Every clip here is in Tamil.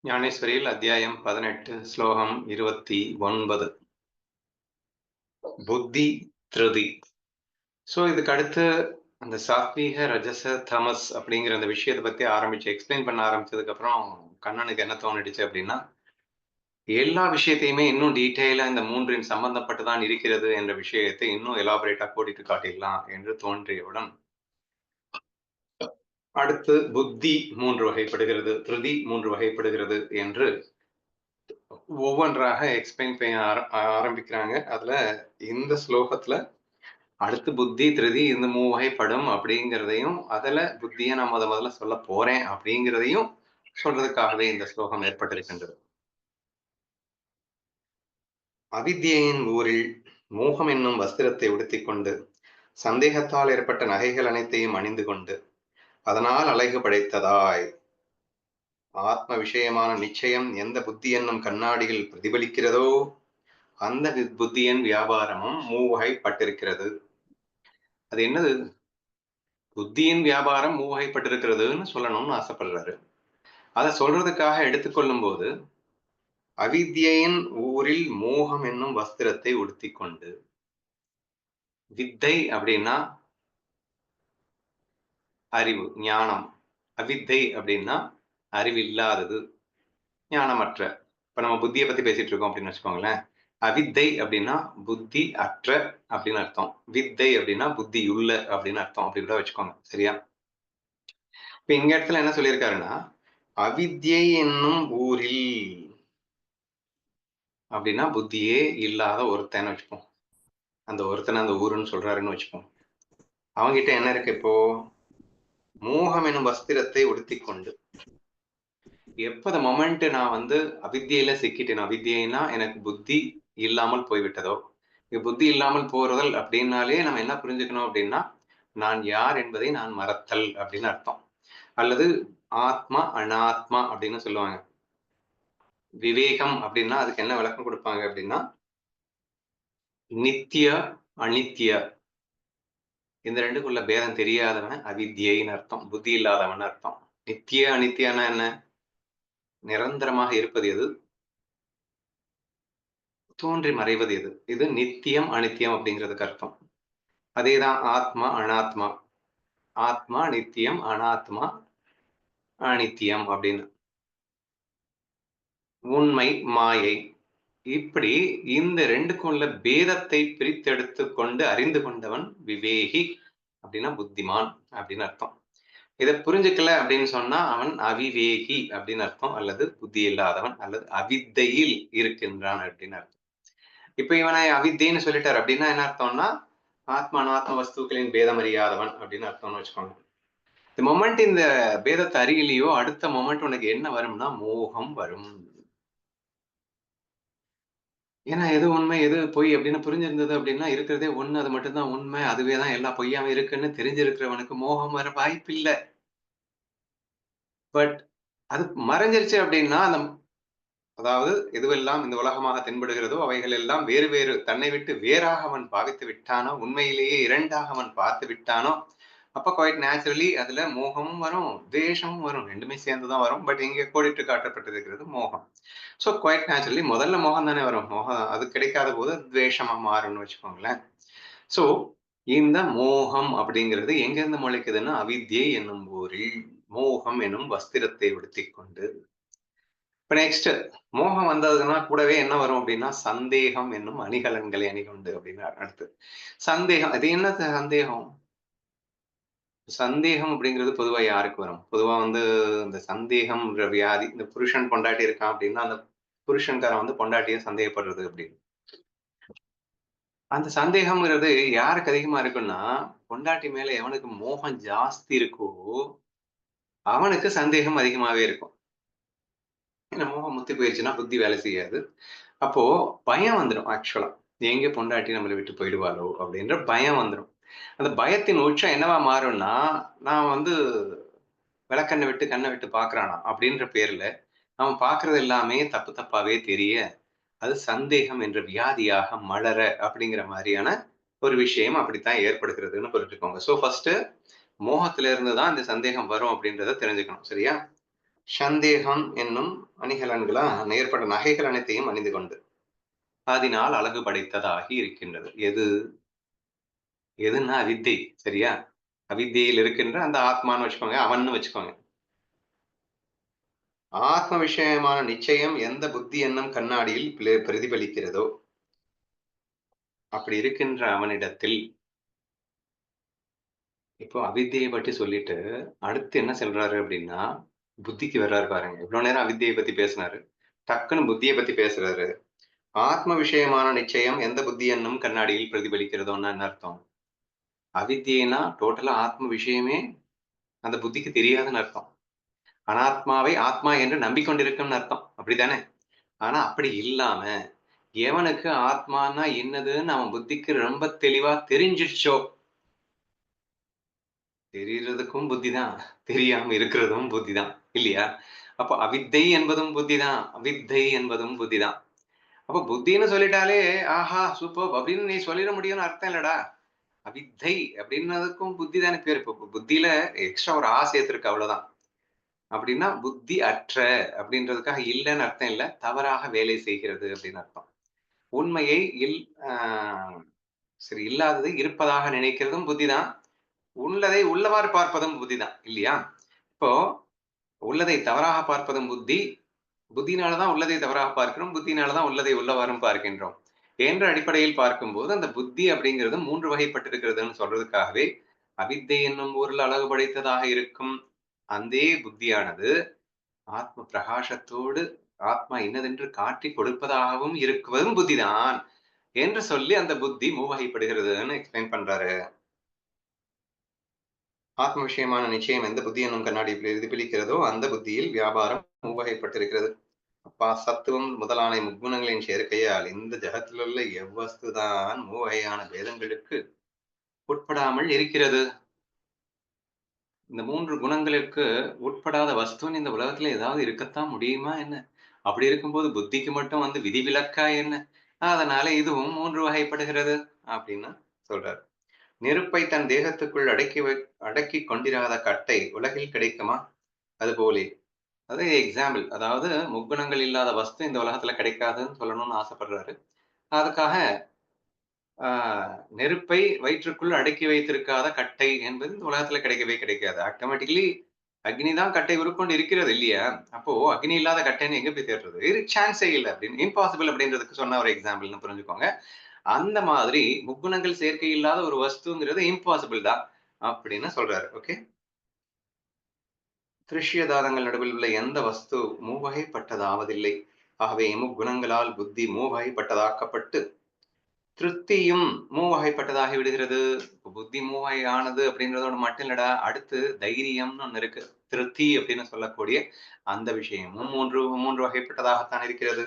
ஞானேஸ்வரியில் அத்தியாயம் 18 ஸ்லோகம் 29 புத்தி திருதி. ஸோ இதுக்கு அடுத்து அந்த சாத்வீக ரஜச தமஸ் அப்படிங்கிற அந்த விஷயத்தை பத்தி எக்ஸ்பிளைன் பண்ண ஆரம்பிச்சதுக்கு அப்புறம் கண்ணனுக்கு என்ன தோணிடுச்சு அப்படின்னா, எல்லா விஷயத்தையுமே இன்னும் டீட்டெயிலா இந்த மூன்றின் சம்பந்தப்பட்டுதான் இருக்கிறது என்ற விஷயத்தை இன்னும் எலாபரேட்டா கோடிட்டு காட்டிடலாம் என்று தோன்றியவுடன், அடுத்து புத்தி மூன்று வகைப்படுகிறது, திருதி மூன்று வகைப்படுகிறது என்று ஒவ்வொன்றாக எக்ஸ்பிளைன் பண்ண ஆரம்பிக்கிறாங்க. அதுல இந்த ஸ்லோகத்துல அடுத்து புத்தி திருதி இந்த மூவகைப்படும் அப்படிங்கிறதையும், அதுல புத்தியை நான் முதல்ல சொல்ல போறேன் அப்படிங்கிறதையும் சொல்றதுக்காகவே இந்த ஸ்லோகம் ஏற்பட்டிருக்கின்றது. அவித்யின் ஊரில் மோகம் என்னும் வஸ்திரத்தை உடுத்திக்கொண்டு சந்தேகத்தால் ஏற்பட்ட நகைகள் அனைத்தையும் அணிந்து கொண்டு அதனால் அழகு படைத்ததாய் ஆத்ம விஷயமான நிச்சயம் எந்த புத்தி என்னும் கண்ணாடியில் பிரதிபலிக்கிறதோ அந்த புத்தியின் வியாபாரமும் மூவகைப்பட்டிருக்கிறது. அது என்னது? புத்தியின் வியாபாரம் மூவகைப்பட்டிருக்கிறதுன்னு சொல்லணும்னு ஆசைப்படுறாரு. அதை சொல்றதுக்காக எடுத்துக்கொள்ளும் போது, அவித்யின் ஊரில் மோகம் என்னும் வஸ்திரத்தை உடுத்திக்கொண்டு, வித்தை அப்படின்னா அறிவு, ஞானம். அவித்தை அப்படின்னா அறிவில்லாதது, ஞானமற்ற. இப்ப நம்ம புத்தியை பத்தி பேசிட்டு இருக்கோம் அப்படின்னு வச்சுக்கோங்களேன். அவித்தை அப்படின்னா புத்தி அற்ற அப்படின்னு அர்த்தம். வித்தை அப்படின்னா புத்தி உள்ள அப்படின்னு அர்த்தம். அப்படி கூட வச்சுக்கோங்க. சரியா? இப்ப இங்க இடத்துல என்ன சொல்லியிருக்காருன்னா, அவித்யை என்னும் ஊரில் அப்படின்னா புத்தியே இல்லாத ஒருத்தன்னு வச்சுப்போம். அந்த ஒருத்தனை அந்த ஊருன்னு சொல்றாருன்னு வச்சுப்போம். அவங்கிட்ட என்ன இருக்கு இப்போ? மோகம் எனும் வஸ்திரத்தை உடுத்திக்கொண்டு. எப்ப அந்த மொமெண்ட் நான் அவித்தியில சிக்கிட்டேன், அவித்தியைனா எனக்கு புத்தி இல்லாமல் போய்விட்டதோ, புத்தி இல்லாமல் போறதல் அப்படின்னாலே நம்ம என்ன புரிஞ்சுக்கணும் அப்படின்னா, நான் யார் என்பதை நான் மறத்தல் அப்படின்னு அர்த்தம். அல்லது ஆத்மா அனாத்மா அப்படின்னு சொல்லுவாங்க. விவேகம் அப்படின்னா அதுக்கு என்ன விளக்கம் கொடுப்பாங்க அப்படின்னா, நித்திய அனித்திய இந்த ரெண்டுக்குள்ள பேதம் தெரியாதவன் அவித்யைன்னு அர்த்தம். புத்தி இல்லாதவன் அர்த்தம். நித்திய அனித்தியனா என்ன? நிரந்தரமாக இருப்பது எது? தோன்றி மறைவது எது? இது நித்தியம் அனித்தியம் அப்படிங்கிறதுக்கு அர்த்தம். அதேதான் ஆத்மா அனாத்மா. ஆத்மா நித்தியம், அனாத்மா அனித்தியம் அப்படின்னு. உண்மை மாயை. இப்படி இந்த ரெண்டுக்கும் உள்ள பேதத்தை பிரித்தெடுத்துக் கொண்டு அறிந்து கொண்டவன் விவேகி அப்படின்னா புத்திமான் அப்படின்னு அர்த்தம். இதை புரிஞ்சுக்கல அப்படின்னு சொன்னா அவன் அவிவேகி அப்படின்னு அர்த்தம், அல்லது புத்தி இல்லாதவன், அல்லது அவித்தையில் இருக்கின்றான் அப்படின்னு அர்த்தம். இப்ப இவனை அவித்தைன்னு சொல்லிட்டார் அப்படின்னா என்ன அர்த்தம்னா, ஆத்மா அனாத்ம வஸ்துக்களின் பேதம் அறியாதவன் அப்படின்னு அர்த்தம்னு வச்சுக்கோங்க. இந்த மொமெண்ட் இந்த பேதத்தை அறியலையோ, அடுத்த மொமெண்ட் உனக்கு என்ன வரும்னா மோகம் வரும். ஏன்னா எது உண்மை எது பொய் அப்படின்னு புரிஞ்சிருந்தது அப்படின்னா, இருக்கிறதே ஒண்ணு, அது மட்டும்தான் உண்மை, அதுவே தான் எல்லா பொய்யாவும் இருக்குன்னு தெரிஞ்சிருக்கிறவனுக்கு மோகம் வர வாய்ப்பில்லை. பட் அது மறைஞ்சிருச்சு அப்படின்னா, அதாவது எதுவெல்லாம் இந்த உலகமாக தென்படுகிறதோ அவைகள் எல்லாம் வேறு வேறு தன்னை விட்டு வேறாக அவன் பாவித்து விட்டானோ, உண்மையிலேயே இரண்டாக அவன் பார்த்து விட்டானோ, அப்ப குவைட் நேச்சுரலி அதுல மோகமும் வரும், துவேஷமும் வரும். ரெண்டுமே சேர்ந்துதான் வரும். பட் இங்கே கோடிட்டு காட்டப்பட்டிருக்கிறது மோகம். ஸோ குவைட் நேச்சுரலி முதல்ல மோகம் தானே வரும். மோகம் அது கிடைக்காத போது துவேஷமா மாறும்னு வச்சுக்கோங்களேன். ஸோ இந்த மோகம் அப்படிங்கிறது எங்கிருந்து முளைக்குதுன்னா, அவித்யை என்னும் ஊரில் மோகம் என்னும் வஸ்திரத்தை உடுத்திக்கொண்டு. இப்ப நெக்ஸ்ட் மோகம் வந்ததுன்னா கூடவே என்ன வரும் அப்படின்னா, சந்தேகம் என்னும் அணிகலன்களை அணிகொண்டு அப்படின்னு அடுத்து. சந்தேகம், அது என்ன சந்தேகம்? சந்தேகம் அப்படிங்கிறது பொதுவா யாருக்கு வரும்? பொதுவா இந்த சந்தேகம்ன்ற வியாதி, இந்த புருஷன் பொண்டாட்டி இருக்கான் அப்படின்னா, அந்த புருஷன்காரன் பொண்டாட்டிய சந்தேகப்படுறது அப்படின்னு. அந்த சந்தேகம்ங்கிறது யாருக்கு அதிகமா இருக்குன்னா, பொண்டாட்டி மேல எவனுக்கு மோகம் ஜாஸ்தி இருக்கோ, அவனுக்கு சந்தேகம் அதிகமாவே இருக்கும். ஏன்னா மோகம் முத்தி போயிருச்சுன்னா புத்தி வேலை செய்யாது. அப்போ பயம் வந்துரும் ஆக்சுவலா. எங்க பொண்டாட்டி நம்மள விட்டு போயிடுவாளோ அப்படின்ற பயம் வந்துரும். அந்த பயத்தின் உச்சம் என்னவா மாறும்னா, நான் விளக்கண்ண விட்டு கண்ண விட்டு பார்க்கிறானாம் அப்படின்ற பேர்ல, அவன் பார்க்கிறது எல்லாமே தப்பு தப்பாவே தெரிய, அது சந்தேகம் என்ற வியாதியாக மலர அப்படிங்கிற மாரியான ஒரு விஷயம் அப்படித்தான் ஏற்படுகிறதுன்னு புரிஞ்சுக்கோங்க. ஸோ ஃபர்ஸ்ட்டு மோகத்திலிருந்து தான் இந்த சந்தேகம் வரும் அப்படின்றத தெரிஞ்சுக்கணும். சரியா? சந்தேகம் என்னும் அணிகலன்களால் ஏற்பட்ட நகைகள் அனைத்தையும் அணிந்து கொண்டு அதனால் அழகு படைத்ததாகி இருக்கின்றது. எதுன்னா அவித்தை. சரியா? அவித்தையில் இருக்கின்ற அந்த ஆத்மான்னு வச்சுக்கோங்க. அவன்னு வச்சுக்கோங்க. ஆத்ம விஷயமான நிச்சயம் எந்த புத்தி எண்ணம் கண்ணாடியில் பிரதிபலிக்கிறதோ, அப்படி இருக்கின்ற அவனிடத்தில் இப்போ அவித்தைய பற்றி சொல்லிட்டு, அடுத்து என்ன சொல்றாரு அப்படின்னா, புத்திக்கு வர்றாரு பாருங்க. இவ்வளோ நேரம் அவித்தைய பத்தி பேசினாரு. டக்குன்னு புத்திய பத்தி பேசுறாரு. ஆத்ம விஷயமான நிச்சயம் எந்த புத்தி எண்ணம் கண்ணாடியில் பிரதிபலிக்கிறதோன்னா என்ன அர்த்தம்? அவித்யைன்னா டோட்டலா ஆத்ம விஷயமே அந்த புத்திக்கு தெரியாதுன்னு அர்த்தம். அனாத்மாவை ஆத்மா என்று நம்பிக்கொண்டிருக்கும்னு அர்த்தம். அப்படித்தானே? ஆனா அப்படி இல்லாம, எவனுக்கு ஆத்மான்னா என்னதுன்னு அவன் புத்திக்கு ரொம்ப தெளிவா தெரிஞ்சிருச்சோ, தெரியறதுக்கும் புத்தி தான். தெரியாம இருக்கிறதும் புத்தி தான். இல்லையா? அப்ப அவித்தை என்பதும் புத்தி தான். அவித்தை என்பதும் புத்தி தான். அப்ப புத்தின்னு சொல்லிட்டாலே, ஆஹா! சூப்பர்ப்! அப்படின்னு நீ சொல்லிட முடியும்னு அர்த்தம் இல்லடா. அவித்தை அப்படின்னதுக்கும் புத்தி தானே பேரு. இப்ப புத்தியில எக்ஸ்ட்ரா ஒரு ஆ சேர்த்திருக்கு அவ்வளவுதான். அப்படின்னா புத்தி அற்ற அப்படின்றதுக்காக இல்லன்னு அர்த்தம் இல்ல. தவறாக வேலை செய்கிறது அப்படின்னு அர்த்தம். உண்மையை இல் அ சரி இல்லாததை இருப்பதாக நினைக்கிறதும் புத்திதான். உள்ளதை உள்ளவாறு பார்ப்பதும் புத்திதான். இல்லையா? இப்போ உள்ளதை தவறாக பார்ப்பதும் புத்தி. புத்தியினால தான் உள்ளதை தவறாக பார்க்கிறோம். புத்தியினால தான் உள்ளதை உள்ளவாறும் பார்க்கின்றோம். என்ற அடிப்படையில் பார்க்கும்போது, அந்த புத்தி அப்படிங்கிறது 3 வகைப்பட்டிருக்கிறதுன்னு சொல்றதுக்காகவே, அவித்தை என்னும் ஊரில் அழகு படைத்ததாக இருக்கும் அந்தே புத்தியானது, ஆத்ம பிரகாசத்தோடு ஆத்மா இன்னதென்று காட்டிக் கொடுப்பதாகவும் இருக்குவதும் புத்திதான். என்று சொல்லி அந்த புத்தி மூவகைப்படுகிறதுன்னு எக்ஸ்பிளைன் பண்றாரு. ஆத்ம விஷயமான நிச்சயம் எந்த புத்தி என்னும் கண்ணாடி பிரதிபலிக்கிறதோ, அந்த புத்தியில் வியாபாரம் மூவகைப்பட்டிருக்கிறது. அப்பா சத்துவம் முதலான முக்குணங்களின் சேர்க்கையால் இந்த ஜகத்திலுள்ள எவ்வஸ்துதான் மூவகையான பேதங்களுக்கு உட்படாமல் இருக்கிறது. இந்த 3 குணங்களுக்கு உட்படாத வஸ்துன்னு இந்த உலகத்துல ஏதாவது இருக்கத்தான் முடியுமா என்ன? அப்படி இருக்கும்போது புத்திக்கு மட்டும் வந்து விதிவிலக்கா என்ன? அதனால இதுவும் 3 வகைப்படுகிறது அப்படின்னு சொல்றார். நெருப்பை தன் தேகத்துக்குள் அடக்கிக் கொண்டிராத கட்டை உலகில் கிடைக்குமா? அதுபோலே அது எக்ஸாம்பிள். அதாவது முக்குணங்கள் இல்லாத வஸ்து இந்த உலகத்துல கிடைக்காதுன்னு சொல்லணும்னு ஆசைப்படுறாரு. அதுக்காக ஆ நெருப்பை வயிற்றுக்குள் அடக்கி வைத்திருக்காத கட்டை என்பது இந்த உலகத்துல கிடைக்கவே கிடைக்காது. ஆட்டோமேட்டிக்கலி அக்னி தான் கட்டை உருக்கொண்டு இருக்கிறது இல்லையா? அப்போ அக்னி இல்லாத கட்டைன்னு எங்க போய் தேடுறது? சான்ஸே இல்ல அப்படின்னு. இம்பாசிபிள் அப்படின்றதுக்கு சொன்ன ஒரு எக்ஸாம்பிள்ன்னு புரிஞ்சுக்கோங்க. அந்த மாதிரி முக்குணங்கள் சேர்க்கை இல்லாத ஒரு வஸ்துங்கிறது இம்பாசிபிள் தான் அப்படின்னு சொல்றாரு. ஓகே. திருஷ்ய தானங்கள் நடுவில் உள்ள எந்த வஸ்து மூவகைப்பட்டதாவதில்லை. ஆகவே முக்குணங்களால் புத்தி மூவகைப்பட்டதாக்கப்பட்டு திருப்தியும் மூவகைப்பட்டதாகி விடுகிறது. இப்ப புத்தி மூவகையானது அப்படின்றதோட மட்டும் இல்லடா. அடுத்து தைரியம்னு ஒண்ணு இருக்கு. திருப்தி அப்படின்னு சொல்லக்கூடிய அந்த விஷயமும் 3 வகைப்பட்டதாகத்தான் இருக்கிறது.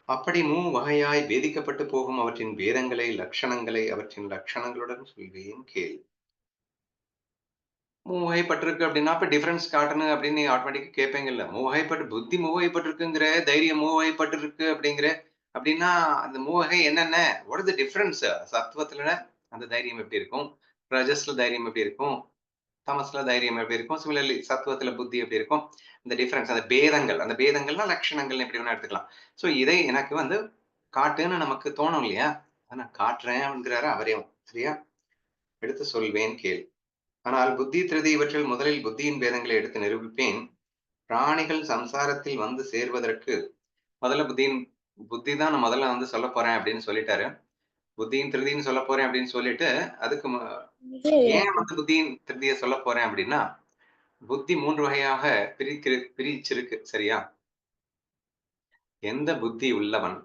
அப்படி மூவகையாய் பேதிக்கப்பட்டு போகும் அவற்றின் பேதங்களை, லட்சணங்களை அவற்றின் லட்சணங்களுடன் சொல்வேன் கேள். மூவகைப்பட்டிருக்கு அப்படின்னா, அப்ப டிஃபரன்ஸ் காட்டணும் அப்படின்னு நீங்க ஆட்டோமேட்டிக்கா கேட்பீங்கல்ல. மூவகைப்பட்டு புத்தி மூவகைப்பட்டிருக்குங்கிற, தைரியம் மூவகைப்பட்டிருக்கு அப்படிங்கிற, அப்படின்னா அந்த மூவகை என்னென்ன? What is the difference? சத்துவத்துல அந்த தைரியம் எப்படி இருக்கும்? ரஜஸ்ல தைரியம் எப்படி இருக்கும்? தமஸ்ல தைரியம் எப்படி இருக்கும்? சிமிலர்லி சத்துவத்துல புத்தி எப்படி இருக்கும்? இந்த டிஃபரன்ஸ் அந்த பேதங்கள். அந்த பேதங்கள்னா லட்சணங்கள்னு எப்படி வேணா எடுத்துக்கலாம். ஸோ இதை எனக்கு வந்து காட்டுன்னு நமக்கு தோணும் இல்லையா? அத நான் காட்டுறேன் அப்படிங்கிறாரு அவரேவும். சரியா? எடுத்து சொல்வேன் கேள். ஆனால் புத்தி திருதி இவற்றில் முதலில் புத்தியின் பேதங்களை எடுத்து நிரூபிப்பேன். பிராணிகள் சம்சாரத்தில் வந்து சேர்வதற்கு முதல்ல புத்தி தான் நான் முதல்ல வந்து சொல்லப் போறேன் அப்படின்னு சொல்லிட்டாரு. புத்தியின் திருதின்னு சொல்லப் போறேன் அப்படின்னு சொல்லிட்டு, அதுக்கு ஏன் வந்து புத்தியின் திருதிய சொல்லப் போறேன் அப்படின்னா, புத்தி 3 வகையாக பிரிச்சிருக்கு. சரியா? எந்த புத்தி உள்ளவன்,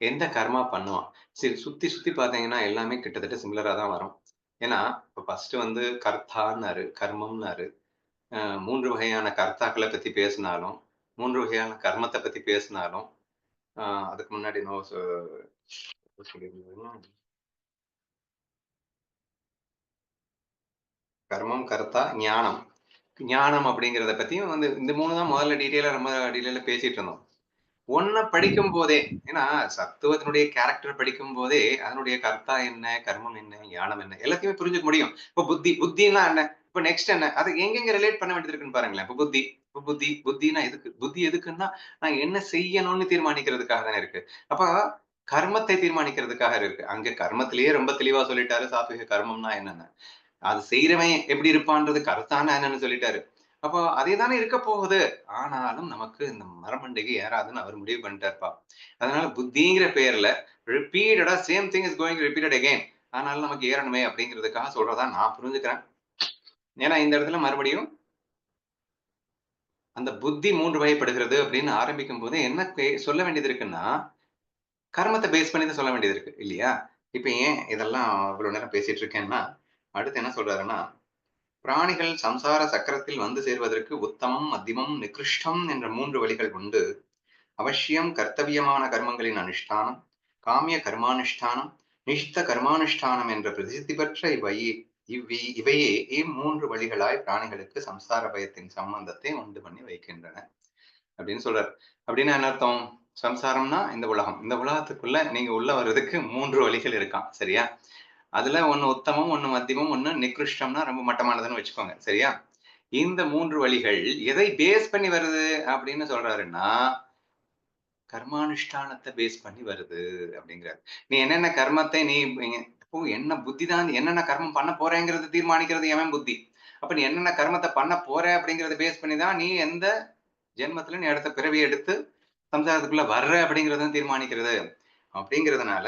எந்த கர்மா பண்ணுவான். சரி சுத்தி சுத்தி பார்த்தீங்கன்னா, எல்லாமே கிட்டத்தட்ட சிமிலரா தான் வரும். ஏன்னா, இப்ப ஃபர்ஸ்ட் வந்து கர்த்தான்னாரு, கர்மம்னாரு. 3 வகையான கர்த்தாக்கள பத்தி பேசினாலும், 3 வகையான கர்மத்த பத்தி பேசினாலும், அ அதுக்கு முன்னாடி இன்னும் சொல்லியிருந்ததுன்னா, கர்மம், கர்த்தா, ஞானம். ஞானம் அப்படிங்கிறத பத்தியும் வந்து இந்த 3 தான் முதல்ல டீட்டெயிலா ரொம்ப டீட்டெயிலா பேசிட்டு இருந்தோம். ஒண்ண படிக்கும் போதே ஏன்னா சத்துவத்தினுடைய கேரக்டர் படிக்கும் போதே, அதனுடைய கர்த்தா என்ன? கர்மம் என்ன? ஞானம் என்ன? எல்லாத்தையுமே புரிஞ்சுக்க முடியும். இப்ப புத்தி, புத்தின்னா என்ன? இப்ப நெக்ஸ்ட் என்ன? அது எங்கெங்க ரிலேட் பண்ண வேண்டியது இருக்குன்னு பாருங்களேன். இப்ப புத்தி, இப்ப புத்தி, புத்தின்னா எதுக்கு? புத்தி எதுக்குன்னா, நான் என்ன செய்யணும்னு தீர்மானிக்கிறதுக்காக தானே இருக்கு. அப்ப கர்மத்தை தீர்மானிக்கிறதுக்காக இருக்கு. அங்க கர்மத்திலேயே ரொம்ப தெளிவா சொல்லிட்டாரு சாத்விக கர்மம்னா என்னன்னு. அது செய்றவன் எப்படி இருப்பான்றது கர்த்தான்னா என்னன்னு சொல்லிட்டாரு. அப்போ அதே தானே இருக்க போகுது. ஆனாலும் நமக்கு இந்த மரமண்டைக்கு ஏறாதுன்னு அவர் முடிவு பண்ணிட்டாருப்பா. அதனால புத்திங்கிற பேர்ல ரிப்பீட்டடா same thing is going repeated again. ஆனாலும் நமக்கு ஏறணுமே அப்படிங்கிறதுக்காக சொல்றதா நான் புரிஞ்சுக்கிறேன். ஏன்னா இந்த இடத்துல மறுபடியும் அந்த புத்தி 3 வகைப்படுகிறது அப்படின்னு ஆரம்பிக்கும்போது என்ன சொல்ல வேண்டியது இருக்குன்னா, கர்மத்த பேஸ் பண்ணி தான் சொல்ல வேண்டியது இருக்கு. இல்லையா? இப்ப ஏன் இதெல்லாம் இவ்வளவு நேரம் பேசிட்டு இருக்கேன்னா, அடுத்து என்ன சொல்றாருன்னா பிராணிகள் சம்சார சக்கரத்தில் வந்து சேர்வதற்கு உத்தமம், மத்தியமம், நிகிருஷ்டம் என்ற 3 வழிகள் உண்டு. அவசியம் கர்த்தவியமான கர்மங்களின் அனுஷ்டானம், காமிய கர்மானுஷ்டானம், நிஷ்ட கர்மானுஷ்டானம் என்ற பிரசித்தி பெற்ற இவையே இம்மூன்று வழிகளாய் பிராணிகளுக்கு சம்சார பயத்தின் சம்பந்தத்தை உண்டு பண்ணி வைக்கின்றன. அப்படின்னு சொல்றாரு. அப்படின்னா என்ன அர்த்தம்? சம்சாரம்னா இந்த உலகம். இந்த உலகத்துக்குள்ள நீங்க உள்ள வர்றதுக்கு 3 வழிகள் இருக்காம். சரியா? அதுல ஒண்ணு உத்தமம், ஒண்ணு மத்தியமம், ஒண்ணு நிகிருஷ்டம்னா ரொம்ப மட்டமானதுன்னு வச்சுக்கோங்க. சரியா? இந்த 3 வழிகள் எதை பேஸ் பண்ணி வருது அப்படின்னு சொல்றாருன்னா, கர்மானுஷ்டானத்த பேஸ் பண்ணி வருது அப்படிங்கிறாரு. நீ என்னென்ன கர்மத்தை நீ இப்போ என்ன புத்தி தான் என்னென்ன கர்மம் பண்ண போறேங்கிறத தீர்மானிக்கிறது எவன் புத்தி. அப்ப நீ என்னென்ன கர்மத்த பண்ண போற அப்படிங்கிறத பேஸ் பண்ணி தான் நீ எந்த ஜென்மத்துல நீ அடுத்த பிறவி எடுத்து சம்சாரத்துக்குள்ள வர்ற அப்படிங்கிறத தீர்மானிக்கிறது. அப்படிங்கிறதுனால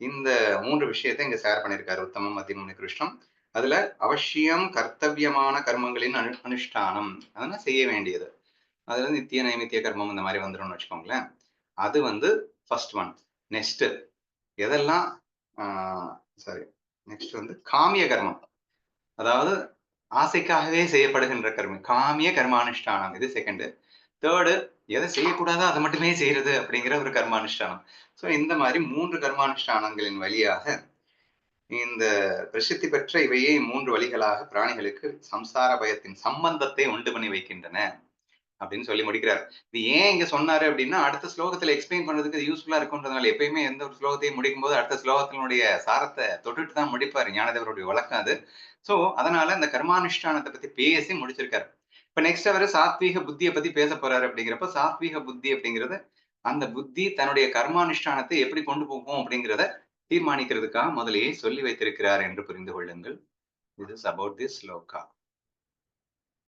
இந்த 3 விஷயத்த இங்க ஷேர் பண்ணியிருக்காரு. உத்தமம், மத்தியமம், நிகிருஷ்டம். அதுல அவசியம் கர்த்தவியமான கர்மங்களின் அனுஷ்டானம். அதெல்லாம் செய்ய வேண்டியது. அதுல வந்து நித்திய, நைமித்திய கர்மம் இந்த மாரி வந்துரும்னு வச்சுக்கோங்களேன். அது வந்து ஃபர்ஸ்ட் ஒன். நெக்ஸ்ட் எதெல்லாம் ஆ சாரி நெக்ஸ்ட் வந்து காமிய கர்மம். அதாவது ஆசைக்காகவே செய்யப்படுகின்ற கர்மம். காமிய கர்மானுஷ்டானம். இது 2. 3 எத செய்யக்கூடாதோ அத மட்டுமே செய்றது அப்படிங்கிற ஒரு கர்மானுஷ்டானம். ஸோ இந்த மாரி 3 கர்மானுஷ்டானங்களின் வழியாக இந்த பிரசித்தி பெற்ற இவையே 3 வழிகளாக பிராணிகளுக்கு சம்சார பயத்தின் சம்பந்தத்தை உண்டு பண்ணி வைக்கின்றன. அப்படின்னு சொல்லி முடிக்கிறார். இது ஏன் இங்க சொன்னாரு அப்படின்னா, அடுத்த ஸ்லோகத்துல எக்ஸ்பிளைன் பண்றதுக்கு இது யூஸ்ஃபுல்லா இருக்கும்ன்றதுனால எப்பயுமே எந்த ஒரு ஸ்லோகத்தையும் முடிக்கும்போது அடுத்த ஸ்லோகத்தினுடைய சாரத்த தொட்டுட்டு தான் முடிப்பாரு. ஞானதேவருடைய வழக்கம் அது. சோ, அதனால இந்த கர்மானுஷ்டானத்த பத்தி பேசி முடிச்சிருக்காரு. இப்ப நெக்ஸ்ட் அவரு சாத்வீக புத்திய பத்தி பேசப் போறாரு அப்படிங்கிறப்ப, சாத்வீக புத்தி அப்படிங்கிறது, அந்த புத்தி தன்னுடைய கர்மானுஷ்டானத்தை எப்படி கொண்டு போகும் அப்படிங்கிறத தீர்மானிக்கிறதுக்காக முதலேயே சொல்லி வைத்திருக்கிறார் என்று புரிந்து கொள்ளுங்கள். This is about this shloka.